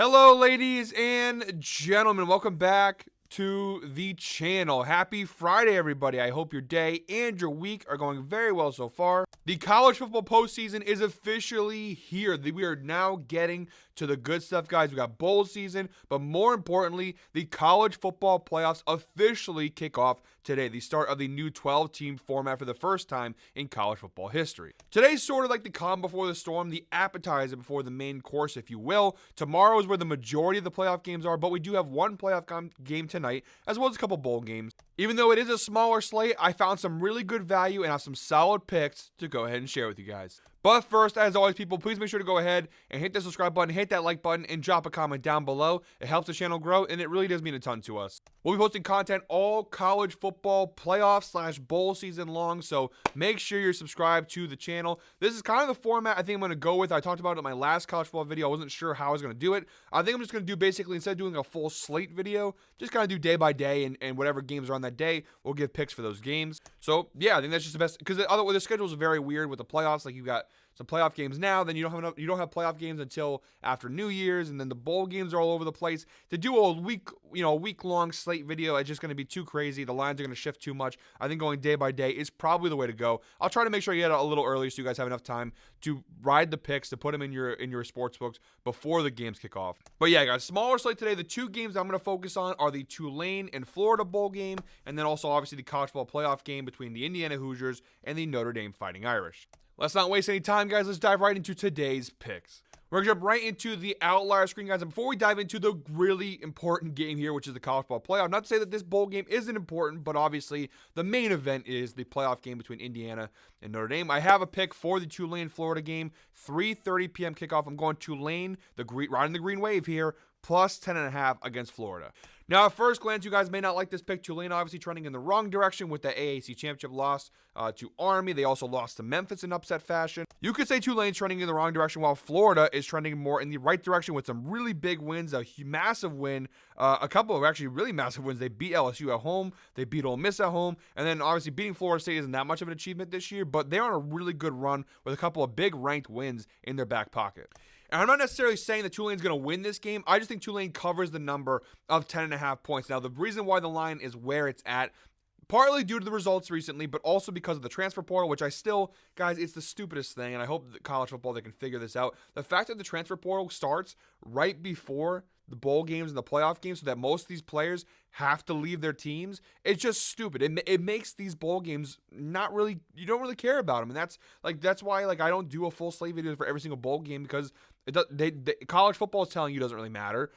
Hello, ladies and gentlemen. Welcome back to the channel. Happy Friday, everybody. I hope your day and your week are going very well so far. The college football postseason is officially here. We are now getting to the good stuff, guys. We got bowl season, but more importantly, the college football playoffs officially kick off today, the start of the new 12-team format for the first time in college football history. Today's sort of like the calm before the storm, the appetizer before the main course, if you will. Tomorrow is where the majority of the playoff games are, but we do have one playoff game tonight, as well as a couple bowl games. Even though it is a smaller slate, I found some really good value and have some solid picks to go ahead and share with you guys. But first, as always, people, please make sure to go ahead and hit the subscribe button, hit that like button, and drop a comment down below. It helps the channel grow, and it really does mean a ton to us. We'll be posting content all college football playoff / bowl season long, so make sure you're subscribed to the channel. This is kind of the format I think I'm going to go with. I talked about it in my last college football video. I wasn't sure how I was going to do it. I think I'm just going to do basically, instead of doing a full slate video, just kind of do day by day, and whatever games are on that day, we'll give picks for those games. So, yeah, I think that's just the best, because the schedule is very weird with the playoffs. Like, you got some playoff games now, then you don't have playoff games until after New Year's, and then the bowl games are all over the place. To do a week-long slate video, it's just going to be too crazy. The lines are going to shift too much. I think going day by day is probably the way to go. I'll try to make sure you get a little early so you guys have enough time to ride the picks, to put them in your sports books before the games kick off. But yeah, guys, smaller slate today. The two games I'm going to focus on are the Tulane and Florida bowl game, and then also obviously the college football playoff game between the Indiana Hoosiers and the Notre Dame Fighting Irish. Let's not waste any time, guys. Let's dive right into today's picks. We're going to jump right into the outlier screen, guys. And before we dive into the really important game here, which is the college football playoff, not to say that this bowl game isn't important, but obviously the main event is the playoff game between Indiana and Notre Dame. I have a pick for the Tulane-Florida game, 3:30 p.m. kickoff. I'm going Tulane, riding the green wave here, plus 10.5 against Florida. Now, at first glance, you guys may not like this pick. Tulane obviously trending in the wrong direction with the AAC championship loss to Army. They also lost to Memphis in upset fashion. You could say Tulane's trending in the wrong direction, while Florida is trending more in the right direction with some really big wins, a massive win, a couple of actually really massive wins. They beat LSU at home. They beat Ole Miss at home. And then obviously beating Florida State isn't that much of an achievement this year, but they're on a really good run with a couple of big ranked wins in their back pocket. And I'm not necessarily saying that Tulane's going to win this game. I just think Tulane covers the number of 10.5 points. Now, the reason why the line is where it's at, partly due to the results recently, but also because of the transfer portal, which I still, guys, it's the stupidest thing, and I hope that college football, they can figure this out. The fact that the transfer portal starts right before the bowl games and the playoff games so that most of these players have to leave their teams, it's just stupid. It makes these bowl games not really, you don't really care about them. And that's why I don't do a full slate video for every single bowl game, because college football is telling you doesn't really matter.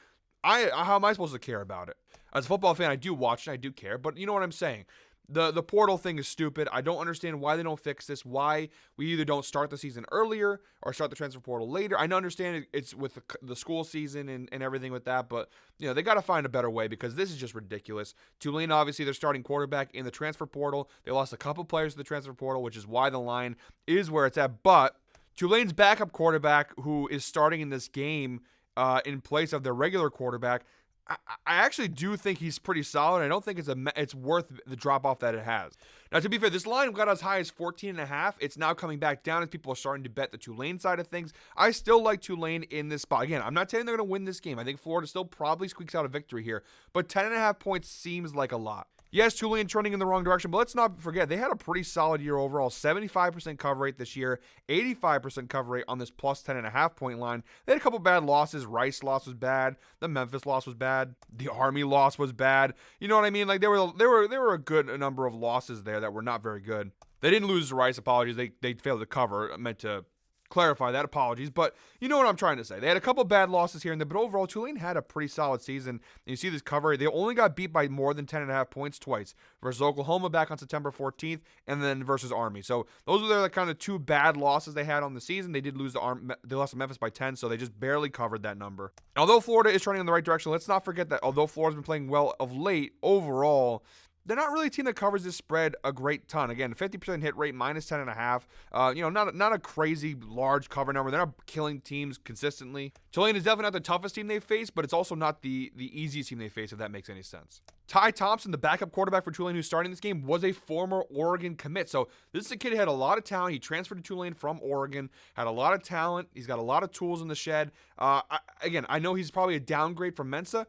How am I supposed to care about it? As a football fan, I do watch and I do care, but you know what I'm saying. The portal thing is stupid. I don't understand why they don't fix this, why we either don't start the season earlier or start the transfer portal later. I understand it's with the school season and everything with that, but they got to find a better way, because this is just ridiculous. Tulane, obviously, they're starting quarterback in the transfer portal. They lost a couple players to the transfer portal, which is why the line is where it's at. But Tulane's backup quarterback, who is starting in this game in place of their regular quarterback, I actually do think he's pretty solid. I don't think it's worth the drop-off that it has. Now, to be fair, this line got as high as 14.5. It's now coming back down as people are starting to bet the Tulane side of things. I still like Tulane in this spot. Again, I'm not saying they're going to win this game. I think Florida still probably squeaks out a victory here, but 10.5 points seems like a lot. Yes, Tulane trending in the wrong direction, but let's not forget, they had a pretty solid year overall. 75% cover rate this year, 85% cover rate on this plus 10.5 point line. They had a couple bad losses. Rice loss was bad. The Memphis loss was bad. The Army loss was bad. You know what I mean? Like, there were a good number of losses there that were not very good. They didn't lose to Rice. Apologies. They failed to cover. I meant to clarify that. Apologies. But you know what I'm trying to say. They had a couple bad losses here and there, but overall, Tulane had a pretty solid season. And you see this cover. They only got beat by more than 10.5 points twice, versus Oklahoma back on September 14th, and then versus Army. So those are the kind of two bad losses they had on the season. They did lose they lost to Memphis by 10, so they just barely covered that number. Although Florida is trending in the right direction, let's not forget that although Florida's been playing well of late, overall, they're not really a team that covers this spread a great ton. Again, 50% hit rate, minus 10.5. Not a crazy large cover number. They're not killing teams consistently. Tulane is definitely not the toughest team they face, but it's also not the easiest team they face, if that makes any sense. Ty Thompson, the backup quarterback for Tulane who's starting this game, was a former Oregon commit. So this is a kid who had a lot of talent. He transferred to Tulane from Oregon, had a lot of talent. He's got a lot of tools in the shed. I know he's probably a downgrade from Mensa.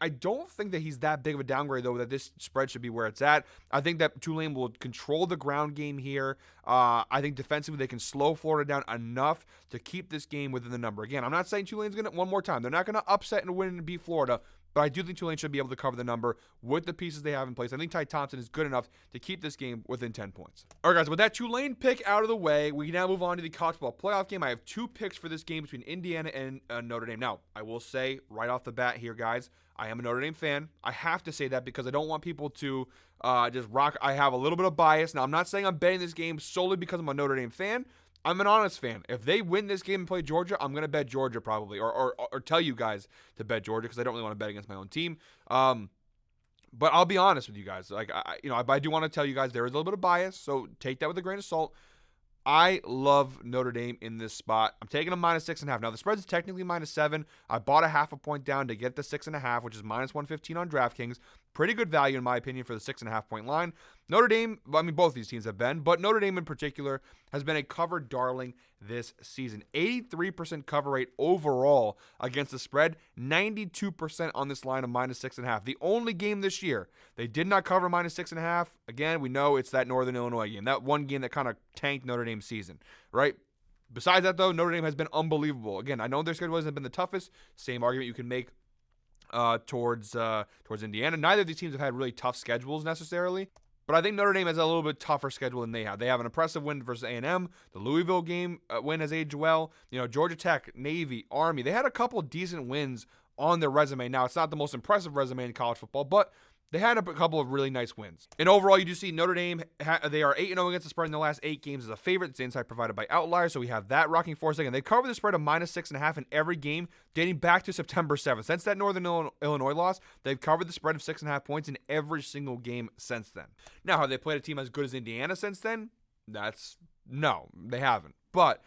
I don't think that he's that big of a downgrade, though, that this spread should be where it's at. I think that Tulane will control the ground game here. I think defensively they can slow Florida down enough to keep this game within the number. Again, I'm not saying Tulane's going to, one more time, they're not going to upset and win and beat Florida, but I do think Tulane should be able to cover the number with the pieces they have in place. I think Ty Thompson is good enough to keep this game within 10 points. All right, guys, with that Tulane pick out of the way, we now move on to the college football playoff game. I have 2 picks for this game between Indiana and Notre Dame. Now, I will say right off the bat here, guys, I am a Notre Dame fan. I have to say that because I don't want people to just rock. I have a little bit of bias. Now, I'm not saying I'm betting this game solely because I'm a Notre Dame fan. I'm an honest fan. If they win this game and play Georgia, I'm going to bet Georgia probably, or tell you guys to bet Georgia because I don't really want to bet against my own team. But I'll be honest with you guys. Like, I do want to tell you guys there is a little bit of bias, so take that with a grain of salt. I love Notre Dame in this spot. I'm taking a minus 6.5. Now, the spread is technically minus 7. I bought a half a point down to get the 6.5, which is minus 115 on DraftKings. Pretty good value, in my opinion, for the 6.5 point line. Notre Dame, both these teams have been, but Notre Dame in particular has been a cover darling this season. 83% cover rate overall against the spread, 92% on this line of minus 6.5. The only game this year they did not cover minus 6.5. Again, we know it's that Northern Illinois game, that one game that kind of tanked Notre Dame's season, right? Besides that, though, Notre Dame has been unbelievable. Again, I know their schedule hasn't been the toughest. Same argument you can make towards Indiana. Neither of these teams have had really tough schedules necessarily, but I think Notre Dame has a little bit tougher schedule than they have. They have an impressive win versus A&M. The Louisville game win has aged well. Georgia Tech, Navy, Army. They had a couple decent wins on their resume. Now, it's not the most impressive resume in college football, but they had a couple of really nice wins. And overall, you do see Notre Dame, they are 8-0 against the spread in the last 8 games as a favorite. It's insight provided by Outlier, so we have that rocking for a second. They cover the spread of minus 6.5 in every game dating back to September 7th. Since that Northern Illinois loss, they've covered the spread of 6.5 points in every single game since then. Now, have they played a team as good as Indiana since then? No, they haven't. But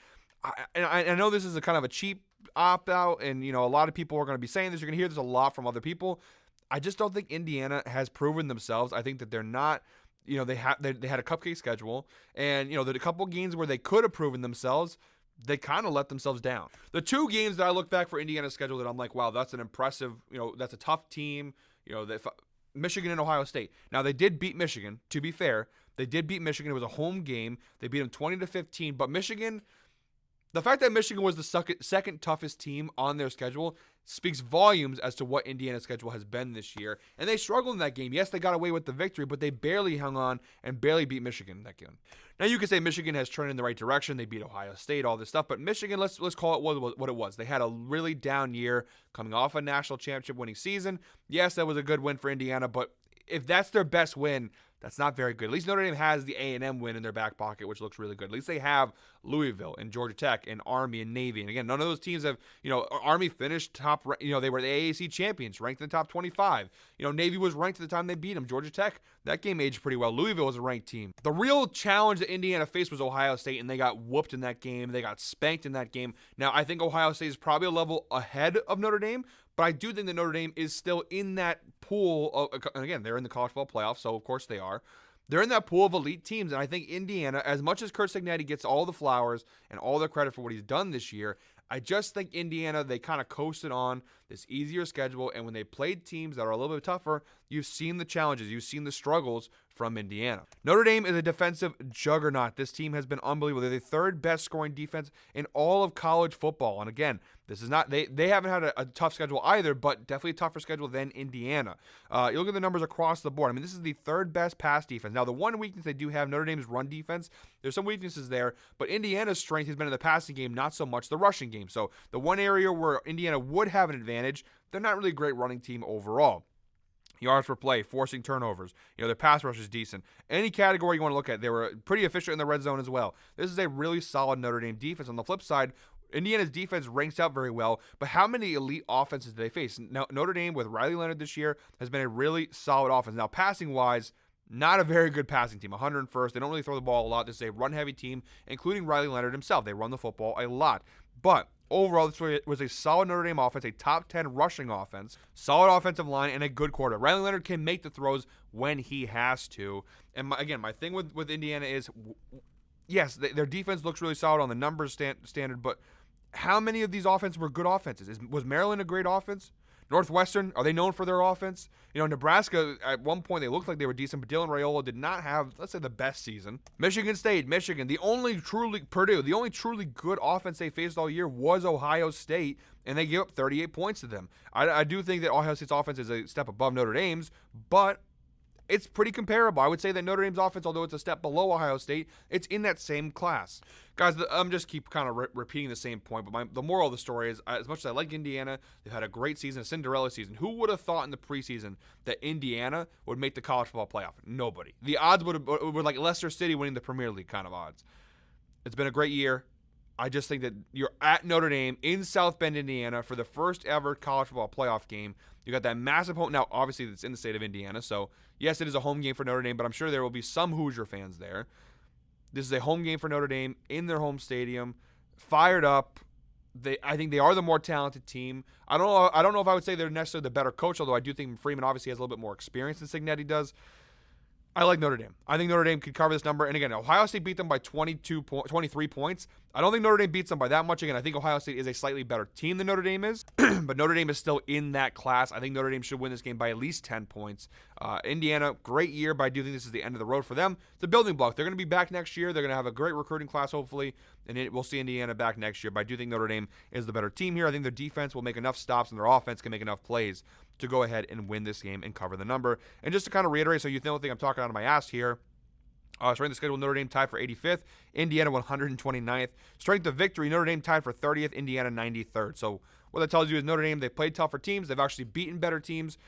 I know this is a kind of a cheap opt-out, and a lot of people are going to be saying this. You're going to hear this a lot from other people. I just don't think Indiana has proven themselves. I think that they're not, they had a cupcake schedule, and the couple games where they could have proven themselves, they kind of let themselves down. The 2 games that I look back for Indiana's schedule that I'm like, wow, that's an impressive, that's a tough team. Michigan and Ohio State. Now, they did beat Michigan. To be fair, they did beat Michigan. It was a home game. They beat them 20-15. But Michigan, the fact that Michigan was the second toughest team on their schedule speaks volumes as to what Indiana's schedule has been this year. And they struggled in that game. Yes, they got away with the victory, but they barely hung on and barely beat Michigan in that game. Now, you could say Michigan has turned in the right direction. They beat Ohio State, all this stuff. But Michigan, let's call it what it was. They had a really down year coming off a national championship winning season. Yes, that was a good win for Indiana, but if that's their best win, that's not very good. At least Notre Dame has the A&M win in their back pocket, which looks really good. At least they have Louisville and Georgia Tech and Army and Navy. And again, none of those teams have, Army finished top, they were the AAC champions, ranked in the top 25. Navy was ranked at the time they beat them. Georgia Tech, that game aged pretty well. Louisville was a ranked team. The real challenge that Indiana faced was Ohio State, and they got whooped in that game. They got spanked in that game. Now, I think Ohio State is probably a level ahead of Notre Dame, but I do think that Notre Dame is still in that pool and again, they're in the college football playoff, so of course they are. They're in that pool of elite teams, and I think Indiana, as much as Curt Cignetti gets all the flowers and all the credit for what he's done this year, I just think Indiana, they kind of coasted on this easier schedule, and when they played teams that are a little bit tougher, you've seen the challenges, you've seen the struggles from Indiana. Notre Dame is a defensive juggernaut. This team has been unbelievable. They're the 3rd best scoring defense in all of college football. And again, this is not they haven't had a tough schedule either, but definitely a tougher schedule than Indiana. You look at the numbers across the board. I mean, this is the 3rd best pass defense. Now, the one weakness they do have, Notre Dame's run defense, there's some weaknesses there, but Indiana's strength has been in the passing game, not so much the rushing game. So the one area where Indiana would have an advantage, they're not really a great running team overall. Yards per play, forcing turnovers. Their pass rush is decent. Any category you want to look at, they were pretty efficient in the red zone as well. This is a really solid Notre Dame defense. On the flip side, Indiana's defense ranks out very well, but how many elite offenses do they face? Now, Notre Dame with Riley Leonard this year has been a really solid offense. Now, passing-wise, Not a very good passing team. 101st. They don't really throw the ball a lot. This is a run-heavy team, including Riley Leonard himself. They run the football a lot. But overall, this was a solid Notre Dame offense, a top 10 rushing offense, solid offensive line, and a good quarterback. Riley Leonard can make the throws when he has to. And my thing with Indiana is, yes, their defense looks really solid on the numbers standard, but how many of these offenses were good offenses? Was Maryland a great offense? Northwestern, are they known for their offense? Nebraska, at one point, they looked like they were decent, but Dylan Raiola did not have, let's say, the best season. Michigan State, Michigan, Purdue, the only truly good offense they faced all year was Ohio State, and they gave up 38 points to them. I do think that Ohio State's offense is a step above Notre Dame's, but it's pretty comparable. I would say that Notre Dame's offense, although it's a step below Ohio State, it's in that same class. Guys, I'm just keep kind of repeating the same point, but the moral of the story is, as much as I like Indiana, they've had a great season, a Cinderella season. Who would have thought in the preseason that Indiana would make the college football playoff? Nobody. The odds were like Leicester City winning the Premier League kind of odds. It's been a great year. I just think that you're at Notre Dame in South Bend, Indiana, for the first ever college football playoff game. You got that massive home. Now, obviously, it's in the state of Indiana, so yes, it is a home game for Notre Dame, but I'm sure there will be some Hoosier fans there. This is a home game for Notre Dame in their home stadium, fired up. I think they are the more talented team. I don't know if I would say they're necessarily the better coach, although I do think Freeman obviously has a little bit more experience than Cignetti does. I like Notre Dame. I think Notre Dame could cover this number. And again, Ohio State beat them by 23 points. I don't think Notre Dame beats them by that much. Again, I think Ohio State is a slightly better team than Notre Dame is. But Notre Dame is still in that class. I think Notre Dame should win this game by at least 10 points. Indiana, great year, but I do think this is the end of the road for them. It's a building block. They're going to be back next year. They're going to have a great recruiting class, hopefully. And we'll see Indiana back next year. But I do think Notre Dame is the better team here. I think their defense will make enough stops and their offense can make enough plays to go ahead and win this game and cover the number. And just to kind of reiterate, so you don't think I'm talking out of my ass here, strength of schedule, Notre Dame tied for 85th, Indiana 129th. Strength of victory, Notre Dame tied for 30th, Indiana 93rd. So what that tells you is Notre Dame, they played tougher teams. They've actually beaten better teams.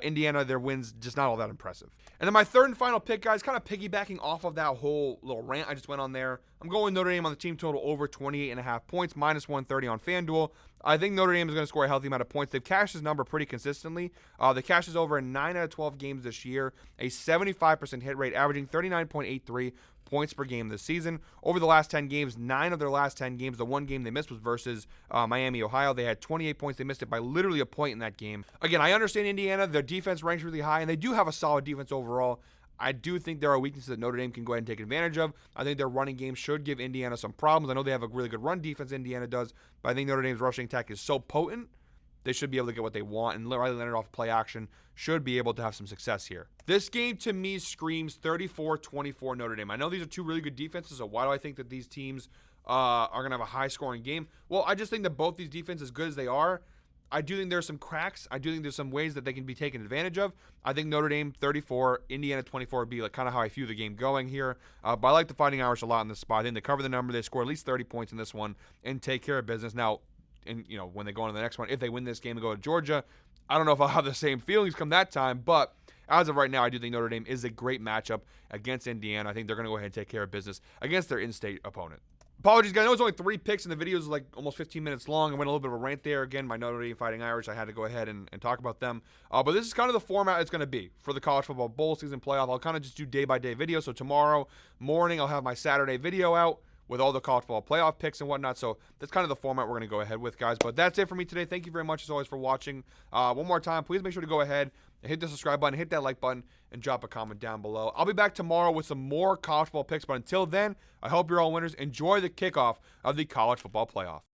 Indiana, their wins just not all that impressive. And then my third and final pick, guys, kind of piggybacking off of that whole little rant I just went on there. I'm going Notre Dame on the team total over 28.5 points, minus 130 on FanDuel. I think Notre Dame is going to score a healthy amount of points. They've cashed this number pretty consistently. They cashed this over in 9 out of 12 games this year, a 75% hit rate, averaging 39.83 points per game this season. Over the last 10 games, 9 of their last 10 games, the one game they missed was versus Miami, Ohio. They had 28 points. They missed it by literally a point in that game. Again, I understand Indiana. Their defense ranks really high, and they do have a solid defense overall. I do think there are weaknesses that Notre Dame can go ahead and take advantage of. I think their running game should give Indiana some problems. I know they have a really good run defense, Indiana does, but I think Notre Dame's rushing attack is so potent, they should be able to get what they want, and Riley Leonard off play action should be able to have some success here. This game, to me, screams 34-24 Notre Dame. I know these are two really good defenses, so why do I think that these teams are going to have a high-scoring game? Well, I just think that both these defenses, as good as they are, I do think there's some cracks. I do think there's some ways that they can be taken advantage of. I think Notre Dame 34, Indiana 24 would be like kind of how I view the game going here. But I like the Fighting Irish a lot in this spot. I think they cover the number. They score at least 30 points in this one and take care of business. Now, and when they go on to the next one, if they win this game and go to Georgia, I don't know if I'll have the same feelings come that time. But as of right now, I do think Notre Dame is a great matchup against Indiana. I think they're going to go ahead and take care of business against their in-state opponent. Apologies, guys. I know it's only 3 picks, and the video is like almost 15 minutes long. I went a little bit of a rant there. Again, my Notre Dame Fighting Irish, I had to go ahead and talk about them. But this is kind of the format it's going to be for the college football bowl season playoff. I'll kind of just do day-by-day videos. So tomorrow morning, I'll have my Saturday video out with all the college football playoff picks and whatnot. So that's kind of the format we're going to go ahead with, guys. But that's it for me today. Thank you very much, as always, for watching. One more time, please make sure to go ahead and hit the subscribe button, hit that like button, and drop a comment down below. I'll be back tomorrow with some more college football picks. But until then, I hope you're all winners. Enjoy the kickoff of the college football playoff.